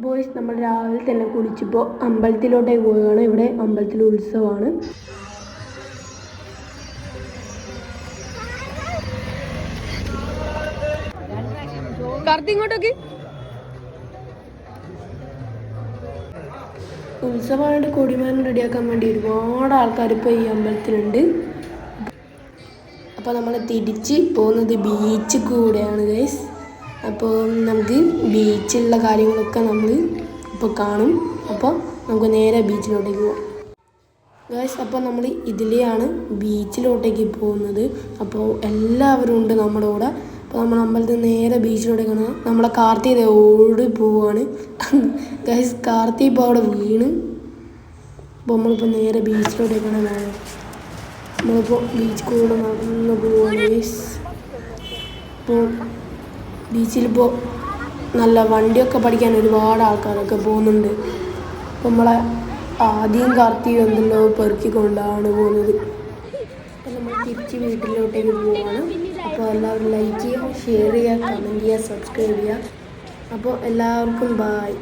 Boys നമ്മൾ രാവിലെ തന്നെ കുളിച്ചപ്പോൾ അമ്പലത്തിലോട്ടേക്ക് പോവുകയാണ്. ഇവിടെ അമ്പലത്തിൽ ഉത്സവമാണ്. ഇങ്ങോട്ടേക്ക് ഉത്സവമായിട്ട് കൊടിമരം റെഡിയാക്കാൻ വേണ്ടി ഒരുപാട് ആൾക്കാർ ഇപ്പോൾ ഈ അമ്പലത്തിലുണ്ട്. അപ്പോൾ നമ്മൾ തിരിച്ച് പോകുന്നത് ബീച്ചിൽ കൂടെയാണ് ഗൈസ്. അപ്പോൾ നമുക്ക് ബീച്ചിലുള്ള കാര്യങ്ങളൊക്കെ നമ്മൾ ഇപ്പോൾ കാണും. അപ്പോൾ നമുക്ക് നേരെ ബീച്ചിലോട്ടേക്ക് പോകാം ഗൈസ്. അപ്പോൾ നമ്മൾ ഇതിലെയാണ് ബീച്ചിലോട്ടേക്ക് പോകുന്നത്. അപ്പോൾ എല്ലാവരും ഉണ്ട് നമ്മുടെ കൂടെ. അപ്പോൾ നമ്മൾ അമ്പലത്തിൽ നേരെ ബീച്ചിലോട്ടേക്കാണ്. നമ്മളെ കാർത്തിക ഓടി പോവാണ് ഗൈസ്. കാർത്തി ഇപ്പോൾ അവിടെ വീണ്. അപ്പോൾ നമ്മളിപ്പോൾ നേരെ ബീച്ചിലോട്ടേക്കാണ് പോകുന്നത്. നമ്മളിപ്പോൾ ബീച്ച് കൂടെ നടന്ന് പോവാണ് ഗൈസ്. അപ്പോൾ ബീച്ചിലിപ്പോൾ നല്ല വണ്ടിയൊക്കെ പഠിക്കാൻ ഒരുപാട് ആൾക്കാരൊക്കെ പോകുന്നുണ്ട്. അപ്പോൾ നമ്മളെ ആദ്യം കാർത്തിക എന്തെല്ലോ പെറുക്കിക്കൊണ്ടാണ് പോകുന്നത്. അപ്പോൾ നമ്മൾ തിരിച്ച് വീട്ടിലോട്ടേക്ക് പോവാണ്. അപ്പോൾ എല്ലാവരും ലൈക്ക് ചെയ്യുക, ഷെയർ ചെയ്യുക, കമൻറ്റ് ചെയ്യുക, സബ്സ്ക്രൈബ് ചെയ്യുക. അപ്പോൾ എല്ലാവർക്കും ബൈ.